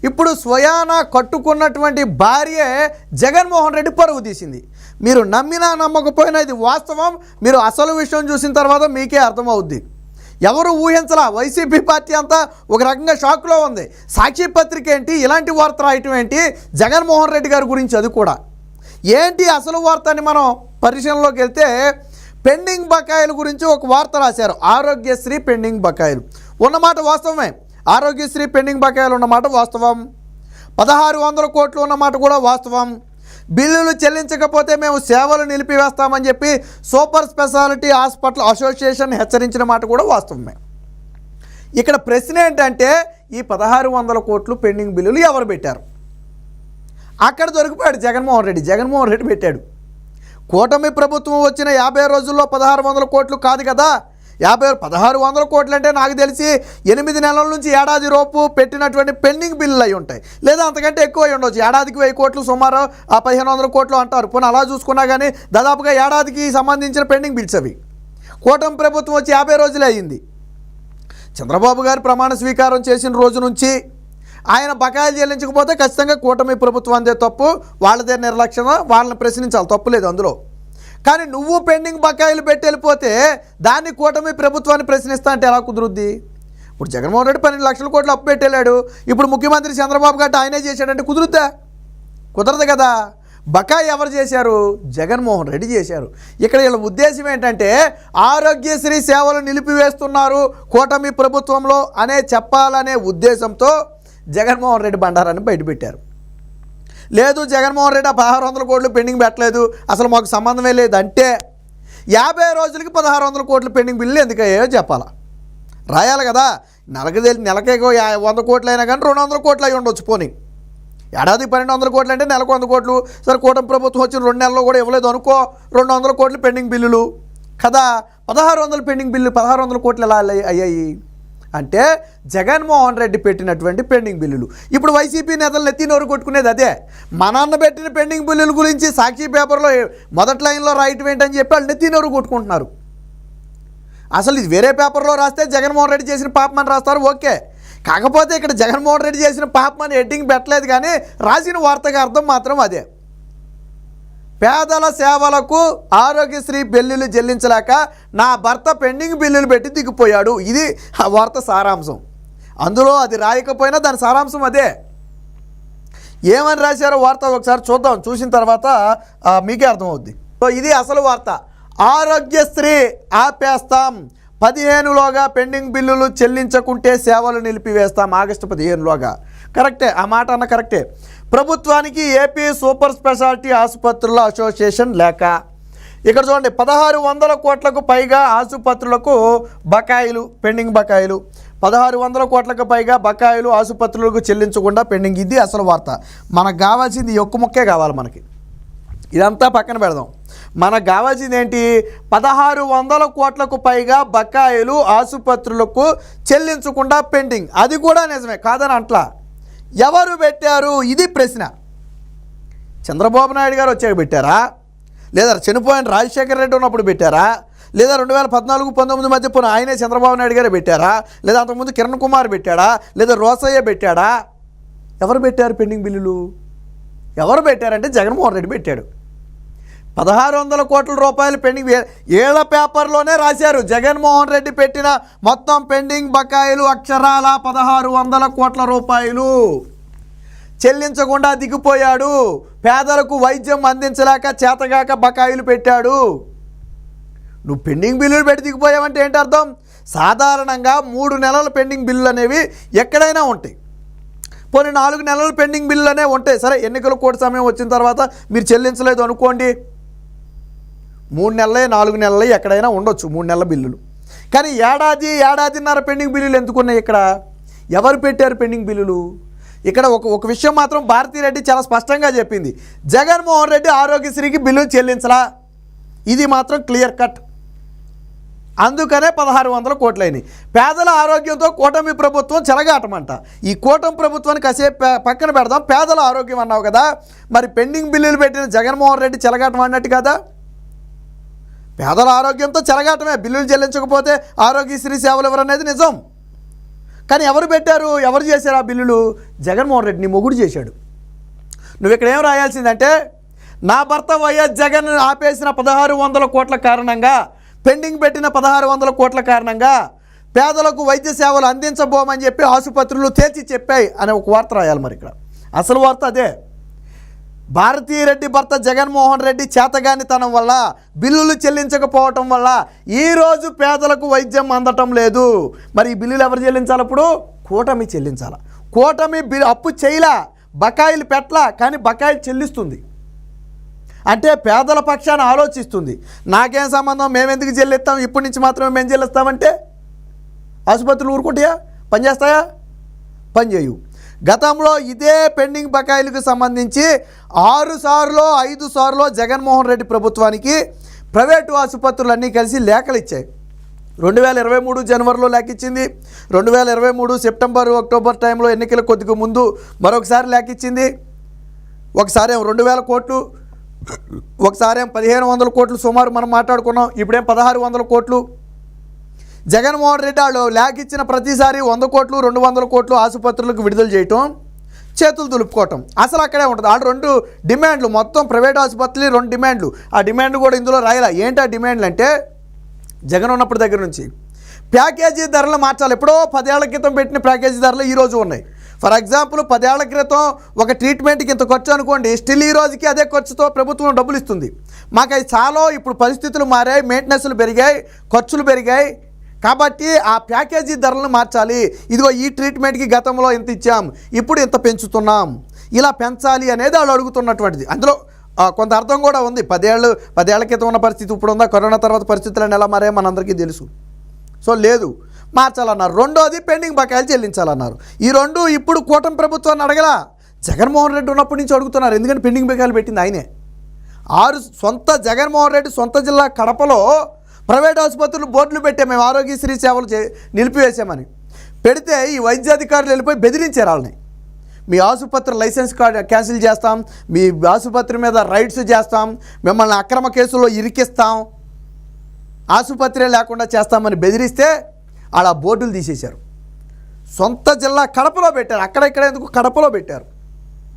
ఇప్పుడు స్వయాన కట్టుకున్నటువంటి భార్యే జగన్మోహన్ రెడ్డి పరువు తీసింది. మీరు నమ్మినా నమ్మకపోయినా ఇది వాస్తవం. మీరు అసలు విషయం చూసిన తర్వాత మీకే అర్థమవుద్ది. ఎవరు ఊహించలా. వైసీపీ పార్టీ అంతా ఒక రకంగా షాక్లో ఉంది. సాక్షి పత్రిక ఏంటి, ఇలాంటి వార్త రాయటం ఏంటి, జగన్మోహన్ రెడ్డి గారి గురించి అది కూడా ఏంటి అసలు వార్త అని మనం పరిశీలనలోకి వెళ్తే పెండింగ్ బకాయిల గురించి ఒక వార్త రాశారు. ఆరోగ్యశ్రీ పెండింగ్ బకాయిలు ఉన్నమాట వాస్తవమే. ఆరోగ్యశ్రీ పెండింగ్ బకాయిలు ఉన్నమాట వాస్తవం. 1600 కోట్లు ఉన్నమాట కూడా వాస్తవం. బిల్లులు చెల్లించకపోతే మేము సేవలు నిలిపివేస్తామని చెప్పి సూపర్ స్పెషాలిటీ హాస్పిటల్ అసోసియేషన్ హెచ్చరించిన మాట కూడా వాస్తవమే. ఇక్కడ ప్రశ్న ఏంటంటే ఈ 1600 కోట్లు పెండింగ్ బిల్లులు ఎవరు పెట్టారు? అక్కడ దొరికిపోయాడు జగన్మోహన్ రెడ్డి. జగన్మోహన్ రెడ్డి పెట్టాడు. కూటమి ప్రభుత్వం వచ్చిన 50 రోజుల్లో 1600 కోట్లు కాదు కదా. 1600 కోట్లు అంటే నాకు తెలిసి 8 నెలల నుంచి ఏడాది రూపు పెట్టినటువంటి పెండింగ్ బిల్లులు అయి ఉంటాయి, లేదా అంతకంటే ఎక్కువ అయి ఉండొచ్చు. ఏడాదికి 1000 కోట్లు సుమారు 1500 కోట్లు అంటారు. పోనీ అలా చూసుకున్నా కానీ దాదాపుగా ఏడాదికి సంబంధించిన పెండింగ్ బిల్స్ అవి. కూటమి ప్రభుత్వం వచ్చి 50 రోజులే అయ్యింది. చంద్రబాబు గారు ప్రమాణ స్వీకారం చేసిన రోజు నుంచి ఆయన బకాయిలు చెల్లించకపోతే ఖచ్చితంగా కూటమి ప్రభుత్వం అందే తప్పు, వాళ్ళదే నిర్లక్ష్యం, వాళ్ళని ప్రశ్నించాలి, తప్పు లేదు అందులో. కానీ నువ్వు పెండింగ్ బకాయిలు పెట్టి వెళ్ళిపోతే దాన్ని కూటమి ప్రభుత్వాన్ని ప్రశ్నిస్తా అంటే ఎలా కుదురుద్ది? ఇప్పుడు జగన్మోహన్ రెడ్డి 12 లక్షల కోట్లు అప్పు పెట్టేళ్ళాడు. ఇప్పుడు ముఖ్యమంత్రి చంద్రబాబు గారు ఆయనే చేశాడంటే కుదురుద్దా? కుదరదు కదా. బకాయి ఎవరు చేశారు? జగన్మోహన్ రెడ్డి చేశారు. ఇక్కడ వీళ్ళ ఉద్దేశం ఏంటంటే ఆరోగ్యశ్రీ సేవలు నిలిపివేస్తున్నారు కూటమి ప్రభుత్వంలో అనే చెప్పాలనే ఉద్దేశంతో జగన్మోహన్ రెడ్డి బండారాన్ని బయటపెట్టారు. లేదు జగన్మోహన్ రెడ్డి 1600 కోట్లు పెండింగ్ పెట్టలేదు, అసలు మాకు సంబంధమే లేదు అంటే 50 రోజులకి 1600 కోట్లు పెండింగ్ బిల్లు ఎందుకయ్యాయో చెప్పాలా, రాయాలి కదా. నెలకే 100 కోట్లు అయినా కానీ 200 కోట్లు అయి ఉండొచ్చు. పోనీ ఏడాది 1200 కోట్లు అంటే నెలకు 100 కోట్లు. సరే కూటమి ప్రభుత్వం వచ్చిన 2 నెలల్లో కూడా ఇవ్వలేదు అనుకో, 200 కోట్లు పెండింగ్ బిల్లులు కదా. 1600 పెండింగ్ బిల్లు 1600 కోట్లు ఎలా అయ్యాయి అంటే జగన్మోహన్ రెడ్డి పెట్టినటువంటి పెండింగ్ బిల్లులు. ఇప్పుడు వైసీపీ నేతలు నెత్తి నోరు కొట్టుకునేది అదే. మా నాన్న పెట్టిన పెండింగ్ బిల్లుల గురించి సాక్షి పేపర్లో మొదటి లైన్లో రాయటం ఏంటని చెప్పి వాళ్ళు నెత్తి నోరు కొట్టుకుంటున్నారు. అసలు ఇది వేరే పేపర్లో రాస్తే జగన్మోహన్ రెడ్డి చేసిన పాపం అని రాస్తారు, ఓకే. కాకపోతే ఇక్కడ జగన్మోహన్ రెడ్డి చేసిన పాపం అని హెడ్డింగ్ పెట్టలేదు, కానీ రాసిన వార్తగా అర్థం మాత్రం అదే. పేదల సేవలకు ఆరోగ్యశ్రీ బిల్లులు చెల్లించలేక నా భర్త పెండింగ్ బిల్లులు పెట్టి దిగిపోయాడు. ఇది ఆ వార్త సారాంశం. అందులో అది రాయకపోయినా దాని సారాంశం అదే. ఏమని రాశారో వార్త ఒకసారి చూద్దాం, చూసిన తర్వాత మీకే అర్థమవుద్ది. సో ఇది అసలు వార్త. ఆరోగ్యశ్రీ ఆపేస్తాం, 15లోగా పెండింగ్ బిల్లులు చెల్లించకుంటే సేవలు నిలిపివేస్తాం, ఆగస్టు 15లోగా. కరెక్టే, ఆ మాట అన్న కరెక్టే. ప్రభుత్వానికి ఏపీ సూపర్ స్పెషాలిటీ ఆసుపత్రుల అసోసియేషన్ లేక ఇక్కడ చూడండి 1600 కోట్లకు పైగా ఆసుపత్రులకు బకాయిలు, పెండింగ్ బకాయిలు. 1600 కోట్లకు పైగా బకాయిలు ఆసుపత్రులకు చెల్లించకుండా పెండింగ్. ఇది అసలు వార్త. మనకు కావాల్సింది ఒక్క ముక్కే కావాలి. మనకి ఇదంతా పక్కన పెడదాం. మనకు కావాల్సింది ఏంటి? 1600 కోట్లకు పైగా బకాయిలు ఆసుపత్రులకు చెల్లించకుండా పెండింగ్. అది కూడా నిజమే, కాదని అంట్లా. ఎవరు పెట్టారు? ఇది ప్రశ్న. చంద్రబాబు నాయుడు గారు వచ్చాక పెట్టారా, లేదా చనిపోయిన రాజశేఖర రెడ్డి ఉన్నప్పుడు పెట్టారా, లేదా 2014-19 మధ్య పోయిన ఆయనే చంద్రబాబు నాయుడు గారే పెట్టారా, లేదా అంతకుముందు కిరణ్ కుమార్ పెట్టాడా, లేదా రోసయ్య పెట్టాడా? ఎవరు పెట్టారు పెండింగ్ బిల్లులు? ఎవరు పెట్టారంటే జగన్మోహన్ రెడ్డి పెట్టాడు. 1600 కోట్ల రూపాయలు పెండింగ్. ఏళ్ల పేపర్లోనే రాశారు జగన్మోహన్ రెడ్డి పెట్టిన మొత్తం పెండింగ్ బకాయిలు అక్షరాల 1600 కోట్ల రూపాయలు చెల్లించకుండా దిగిపోయాడు. పేదలకు వైద్యం అందించలేక చేతగాక బకాయిలు పెట్టాడు. నువ్వు పెండింగ్ బిల్లులు పెట్టి దిగిపోయావంటే ఏంటి అర్థం? సాధారణంగా 3 నెలల పెండింగ్ బిల్లులు అనేవి ఎక్కడైనా ఉంటాయి. పోనీ 4 నెలల పెండింగ్ బిల్లులు అనేవి ఉంటాయి. సరే ఎన్నికల కోడ్ సమయం వచ్చిన తర్వాత మీరు చెల్లించలేదు అనుకోండి, 3 నెలలే 4 నెలలే ఎక్కడైనా ఉండొచ్చు 3 నెలల బిల్లులు. కానీ ఏడాదిన్నర పెండింగ్ బిల్లులు ఎందుకున్నాయి ఇక్కడ? ఎవరు పెట్టారు పెండింగ్ బిల్లులు? ఇక్కడ ఒక విషయం మాత్రం భారతిరెడ్డి చాలా స్పష్టంగా చెప్పింది, జగన్మోహన్ రెడ్డి ఆరోగ్యశ్రీకి బిల్లులు చెల్లించలా. ఇది మాత్రం క్లియర్ కట్. అందుకనే 1600 కోట్లయినాయి. పేదల ఆరోగ్యంతో కూటమి ప్రభుత్వం చెలగాటమంట. ఈ కూటమి ప్రభుత్వాన్ని కాసేపు పక్కన పెడదాం. పేదల ఆరోగ్యం అన్నావు కదా, మరి పెండింగ్ బిల్లులు పెట్టిన జగన్మోహన్ రెడ్డి చెలగాటం అన్నట్టు కదా. పేదల ఆరోగ్యంతో చెలగాటమే. బిల్లులు చెల్లించకపోతే ఆరోగ్యశ్రీ సేవలు ఎవరనేది నిజం. కానీ ఎవరు పెట్టారు, ఎవరు చేశారు ఆ బిల్లులు? జగన్మోహన్ రెడ్డి నీ మొగుడు చేశాడు. నువ్వు ఇక్కడ ఏం రాయాల్సిందంటే, నా భర్త వైఎస్ జగన్ ఆపేసిన 1600 కోట్ల కారణంగా, పెండింగ్ పెట్టిన 1600 కోట్ల కారణంగా పేదలకు వైద్య సేవలు అందించబోమని చెప్పి ఆసుపత్రులు తేల్చి చెప్పాయి అనే ఒక వార్త రాయాలి. మరి ఇక్కడ అసలు వార్త అదే. భారతీరెడ్డి భర్త జగన్మోహన్ రెడ్డి చేతగానితనం వల్ల, బిల్లులు చెల్లించకపోవటం వల్ల ఈరోజు పేదలకు వైద్యం అందటం లేదు. మరి ఈ బిల్లులు ఎవరు చెల్లించాలి? ఇప్పుడు కూటమి చెల్లించాలి. కూటమి అప్పు చేయలా, బకాయిలు పెట్టలా, కానీ బకాయిలు చెల్లిస్తుంది. అంటే పేదల పక్షాన ఆలోచిస్తుంది. నాకేం సంబంధం, మేమెందుకు చెల్లిస్తాం, ఇప్పటి నుంచి మాత్రమే మేము చెల్లిస్తామంటే ఆసుపత్రులు ఊరుకుంటాయా? పనిచేస్తాయా? పనిచేయు. గతంలో ఇదే పెండింగ్ బకాయిలకు సంబంధించి 6 సార్లు 5 సార్లు జగన్మోహన్ రెడ్డి ప్రభుత్వానికి ప్రైవేటు ఆసుపత్రులన్నీ కలిసి లేఖలు ఇచ్చాయి. 2023 జనవరిలో లేఖ ఇచ్చింది, 2023 సెప్టెంబర్ అక్టోబర్ టైంలో ఎన్నికల కొద్దిగా ముందు మరొకసారి లేఖ ఇచ్చింది. ఒకసారి 2000 కోట్లు, ఒకసారి 1500 కోట్లు సుమారు మనం మాట్లాడుకున్నాం. ఇప్పుడేం 1600 కోట్లు. జగన్మోహన్ రెడ్డి వాళ్ళు లేఖ ఇచ్చిన ప్రతిసారి 100 కోట్లు 200 కోట్లు ఆసుపత్రులకు విడుదల చేయటం, చేతులు దులుపుకోవటం. అసలు అక్కడే ఉంటుంది. వాళ్ళు 2 డిమాండ్లు, మొత్తం ప్రైవేట్ ఆసుపత్రులు 2 డిమాండ్లు. ఆ డిమాండ్ కూడా ఇందులో రాయాల. ఏంటి ఆ డిమాండ్లు అంటే, జగన్ ఉన్నప్పటి దగ్గర నుంచి ప్యాకేజీ ధరలు మార్చాలి. ఎప్పుడో 10 ఏళ్ల క్రితం పెట్టిన ప్యాకేజీ ధరలు ఈరోజు ఉన్నాయి. ఫర్ ఎగ్జాంపుల్ 10 ఏళ్ల క్రితం ఒక ట్రీట్మెంట్కి ఇంత ఖర్చు అనుకోండి, స్టిల్ ఈ రోజుకి అదే ఖర్చుతో ప్రభుత్వం డబ్బులు ఇస్తుంది. మాకు అది చాలా, ఇప్పుడు పరిస్థితులు మారాయి, మెయింటెనెన్స్లు పెరిగాయి, ఖర్చులు పెరిగాయి. కాబట్టి ఆ ప్యాకేజీ ధరలను మార్చాలి. ఇదిగో ఈ ట్రీట్మెంట్కి గతంలో ఇంత ఇచ్చాం, ఇప్పుడు ఇంత పెంచుతున్నాం, ఇలా పెంచాలి అనేది వాళ్ళు అడుగుతున్నటువంటిది. అందులో కొంత అర్థం కూడా ఉంది. 10 ఏళ్ల క్రితం ఉన్న పరిస్థితి ఇప్పుడు ఉందా, కరోనా తర్వాత పరిస్థితులను ఎలా మారాయో మనందరికీ తెలుసు. సో లేదు, మార్చాలన్నారు. రెండోది పెండింగ్ బకాయిలు చెల్లించాలన్నారు. ఈ 2 ఇప్పుడు కూటమి ప్రభుత్వాన్ని అడగలా, జగన్మోహన్ రెడ్డి ఉన్నప్పటి నుంచి అడుగుతున్నారు. ఎందుకంటే పెండింగ్ బకాయిలు పెట్టింది ఆయనే. జగన్మోహన్ రెడ్డి సొంత జిల్లా కడపలో ప్రైవేట్ ఆసుపత్రులు బోర్డులు పెట్టే, మేము ఆరోగ్యశ్రీ సేవలు నిలిపివేసామని పెడితే ఈ వైద్యాధికారులు వెళ్ళిపోయి బెదిరించారు వాళ్ళని. మీ ఆసుపత్రి లైసెన్స్ కార్డు క్యాన్సిల్ చేస్తాం, మీ ఆసుపత్రి మీద రైడ్స్ చేస్తాం, మిమ్మల్ని అక్రమ కేసుల్లో ఇరికిస్తాం, ఆసుపత్రి లేకుండా చేస్తామని బెదిరిస్తే వాళ్ళ బోర్డులు తీసేశారు. సొంత జిల్లా కడపలో పెట్టారు. అక్కడ ఇక్కడ ఎందుకు కడపలో పెట్టారు.